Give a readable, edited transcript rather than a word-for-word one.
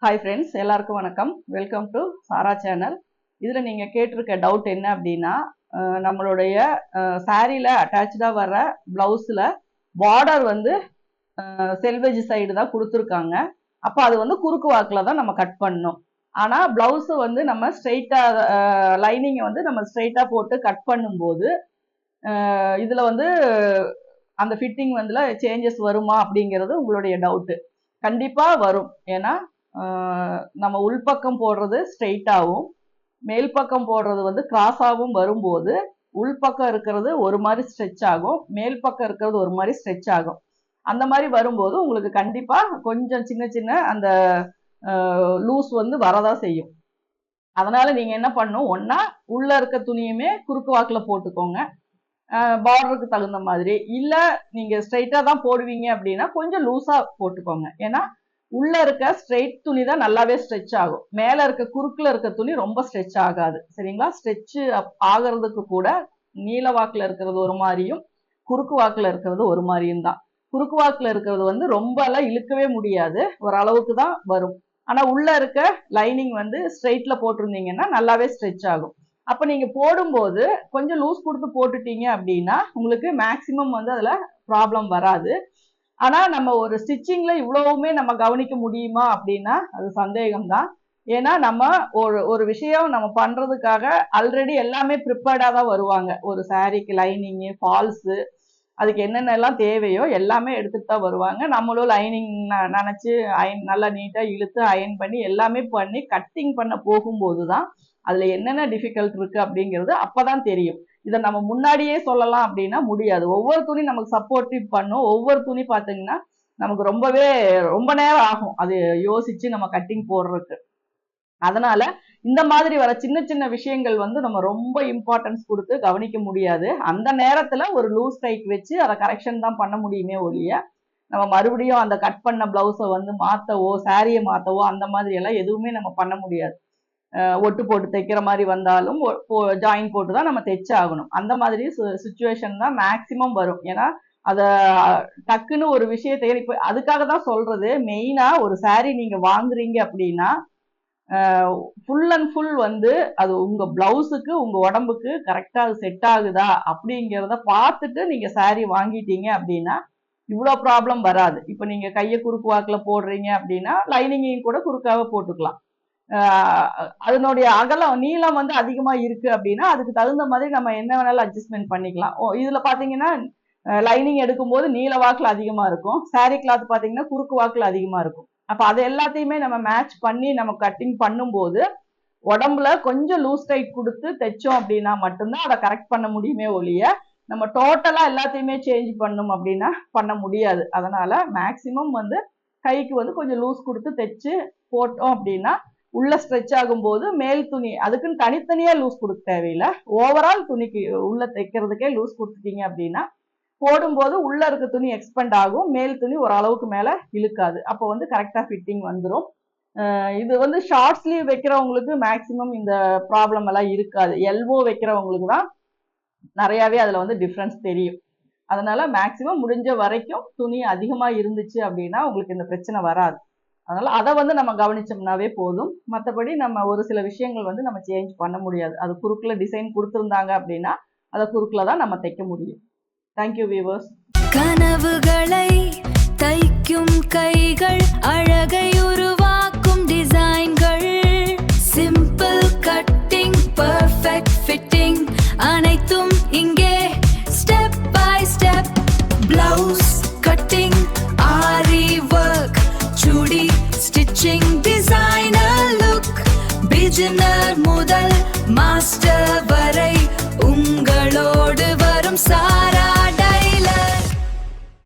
Hi friends, எல்லாருக்கும் வணக்கம். Welcome to Sara channel. இதில் நீங்கள் கேட்டிருக்க டவுட் என்ன அப்படின்னா, நம்மளுடைய சாரியில் அட்டாச்சாக வர ப்ளவுஸில் பார்டர் வந்து செல்வேஜ் சைடு தான் கொடுத்துருக்காங்க. அப்போ அது வந்து குறுக்கு வாக்கில் தான் நம்ம கட் பண்ணணும். ஆனால் ப்ளவுஸு வந்து நம்ம ஸ்ட்ரெயிட்டாக லைனிங்கை வந்து நம்ம ஸ்ட்ரெயிட்டாக போட்டு கட் பண்ணும்போது இதில் வந்து அந்த ஃபிட்டிங் வந்து சேஞ்சஸ் வருமா அப்படிங்கிறது உங்களுடைய டவுட்டு. கண்டிப்பாக வரும். ஏன்னா நம்ம உள்பக்கம் போடுறது ஸ்ட்ரெயிட்டாகவும் மேல் பக்கம் போடுறது வந்து கிராஸாகவும் வரும்போது உள்பக்கம் இருக்கிறது ஒரு மாதிரி ஸ்ட்ரெச் ஆகும், மேல் பக்கம் இருக்கிறது ஒரு மாதிரி ஸ்ட்ரெச் ஆகும். அந்த மாதிரி வரும்போது உங்களுக்கு கண்டிப்பாக கொஞ்சம் சின்ன சின்ன அந்த லூஸ் வந்து வரதான் செய்யும். அதனால நீங்கள் என்ன பண்ணணும், ஒன்றா உள்ளே இருக்க துணியுமே குறுக்கு வாக்கில் போட்டுக்கோங்க பார்டருக்கு தகுந்த மாதிரி. இல்லை நீங்கள் ஸ்ட்ரெயிட்டாக தான் போடுவீங்க அப்படின்னா கொஞ்சம் லூஸாக போட்டுக்கோங்க. ஏன்னா உள்ள இருக்க ஸ்ட்ரெயிட் துணி தான் நல்லாவே ஸ்ட்ரெச் ஆகும், மேல இருக்க குறுக்குல இருக்க துணி ரொம்ப ஸ்ட்ரெச் ஆகாது. சரிங்களா? ஸ்ட்ரெச் ஆகிறதுக்கு கூட நீல வாக்குல இருக்கிறது ஒரு மாதிரியும் குறுக்கு வாக்குல இருக்கிறது ஒரு மாதிரியும் தான். குறுக்கு வாக்குல இருக்கிறது வந்து ரொம்ப எல்லாம் இழுக்கவே முடியாது, ஓரளவுக்கு தான் வரும். ஆனா உள்ள இருக்க லைனிங் வந்து ஸ்ட்ரெயிட்ல போட்டிருந்தீங்கன்னா நல்லாவே ஸ்ட்ரெச் ஆகும். அப்ப நீங்க போடும்போது கொஞ்சம் லூஸ் கொடுத்து போட்டுட்டீங்க அப்படின்னா உங்களுக்கு மேக்சிமம் வந்து அதுல ப்ராப்ளம் வராது. ஆனா நம்ம ஒரு ஸ்டிச்சிங்ல இவ்வளவுமே நம்ம கவனிக்க முடியுமா அப்படின்னா அது சந்தேகம்தான். ஏன்னா நம்ம ஒரு விஷயம் நம்ம பண்றதுக்காக ஆல்ரெடி எல்லாமே ப்ரிப்பேர்டா தான் வருவாங்க. ஒரு சாரிக்கு லைனிங்கு, ஃபால்ஸு, அதுக்கு என்னென்னலாம் தேவையோ எல்லாமே எடுத்துட்டு தான் வருவாங்க. நம்மளும் லைனிங் நினைச்சு அயன் நல்லா நீட்டா இழுத்து அயன் பண்ணி எல்லாமே பண்ணி கட்டிங் பண்ண போகும்போது தான் அதுல என்னென்ன டிஃபிகல்ட் இருக்கு அப்படிங்கிறது அப்பதான் தெரியும். இதை நம்ம முன்னாடியே சொல்லலாம் அப்படின்னா முடியாது. ஒவ்வொரு துணி நமக்கு சப்போர்ட்டிவ் பண்ணும். ஒவ்வொரு துணி பார்த்தீங்கன்னா நமக்கு ரொம்ப நேரம் ஆகும் அது யோசிச்சு நம்ம கட்டிங் போடுறதுக்கு. அதனால இந்த மாதிரி வர சின்ன சின்ன விஷயங்கள் வந்து நம்ம ரொம்ப இம்பார்ட்டன்ஸ் கொடுத்து கவனிக்க முடியாது. அந்த நேரத்துல ஒரு லூஸ் டைட் வச்சு அதை கரெக்ஷன் தான் பண்ண முடியுமே ஒழிய நம்ம மறுபடியும் அந்த கட் பண்ண பிளவுஸை வந்து மாத்தவோ சாரியை மாத்தவோ அந்த மாதிரி எல்லாம் எதுவுமே நம்ம பண்ண முடியாது. ஒட்டு போட்டு தைக்கிற மாதிரி வந்தாலும் ஜாயின் போட்டு தான் நம்ம தைச்சு ஆகணும். அந்த மாதிரி சுச்சுவேஷன் தான் மேக்சிமம் வரும். ஏன்னா அதை டக்குன்னு ஒரு விஷயத்தை இப்போ அதுக்காக தான் சொல்றது, மெயினா ஒரு சாரி நீங்க வாங்குறீங்க அப்படின்னா ஃபுல் அண்ட் ஃபுல் வந்து அது உங்க பிளவுஸுக்கு உங்க உடம்புக்கு கரெக்டா அது செட் ஆகுதா அப்படிங்கிறத பார்த்துட்டு நீங்க சாரி வாங்கிட்டீங்க அப்படின்னா இவ்வளோ ப்ராப்ளம் வராது. இப்போ நீங்க கையை குறுக்கு வாக்கில் போடுறீங்க அப்படின்னா லைனிங்கையும் கூட குறுக்காக போட்டுக்கலாம். அதனுடைய அகலம் நீளம் வந்து அதிகமா இருக்கு அப்படின்னா அதுக்கு தகுந்த மாதிரி நம்ம என்ன வேணாலும் அட்ஜஸ்ட்மெண்ட் பண்ணிக்கலாம். இதுல பாத்தீங்கன்னா லைனிங் எடுக்கும்போது நீல வாக்குல அதிகமா இருக்கும், சாரி கிளாத் பாத்தீங்கன்னா குறுக்கு வாக்குல அதிகமா இருக்கும். அப்ப அது எல்லாத்தையுமே நம்ம மேட்ச் பண்ணி நம்ம கட்டிங் பண்ணும்போது உடம்புல கொஞ்சம் லூஸ் டைட் கொடுத்து தைச்சோம் அப்படின்னா மட்டும்தான் அதை கரெக்ட் பண்ண முடியுமே ஒழிய நம்ம டோட்டலா எல்லாத்தையுமே சேஞ்ச் பண்ணும் அப்படின்னா பண்ண முடியாது. அதனால மேக்சிமம் வந்து கைக்கு வந்து கொஞ்சம் லூஸ் கொடுத்து தைச்சு போட்டோம் அப்படின்னா உள்ள ஸ்ட்ரெச் ஆகும்போது மேல் துணி அதுக்குன்னு தனித்தனியா லூஸ் கொடுக்க தேவையில்லை. ஓவரால் துணிக்கு உள்ள தைக்கிறதுக்கே லூஸ் கொடுத்துட்டீங்க அப்படின்னா போடும்போது உள்ள இருக்க துணி எக்ஸ்பெண்ட் ஆகும், மேல் துணி ஒரு அளவுக்கு மேல இழுக்காது. அப்போ வந்து கரெக்டா ஃபிட்டிங் வந்துடும். இது வந்து ஷார்ட் ஸ்லீவ் வைக்கிறவங்களுக்கு மேக்சிமம் இந்த ப்ராப்ளம் எல்லாம் இருக்காது. எல்போ வைக்கிறவங்களுக்கு தான் நிறையாவே அதுல வந்து டிஃப்ரென்ஸ் தெரியும். அதனால மேக்சிமம் முடிஞ்ச வரைக்கும் துணி அதிகமா இருந்துச்சு அப்படின்னா உங்களுக்கு இந்த பிரச்சனை வராது. அதனால அதை வந்து நம்ம கவனிச்சோம்னாவே போதும். மற்றபடி நம்ம ஒரு சில விஷயங்கள் வந்து நம்ம சேஞ்ச் பண்ண முடியாது. அது குறுக்குல டிசைன் கொடுத்துருந்தாங்க அப்படின்னா அதை குறுக்குல தான் நம்ம தைக்க முடியும். Thank you viewers. கனவுகளை தைக்கும் கைகள், அழகை உருவாக்கும் டிசைன்கள், சிம்பிள் கட்டிங், பெர்ஃபெக்ட் ஃபிட்டிங், அனைத்தும் இங்கே step by step. Blouse cutting, aari work, chudi stitching, designer look, beginner முதல் மாஸ்டர்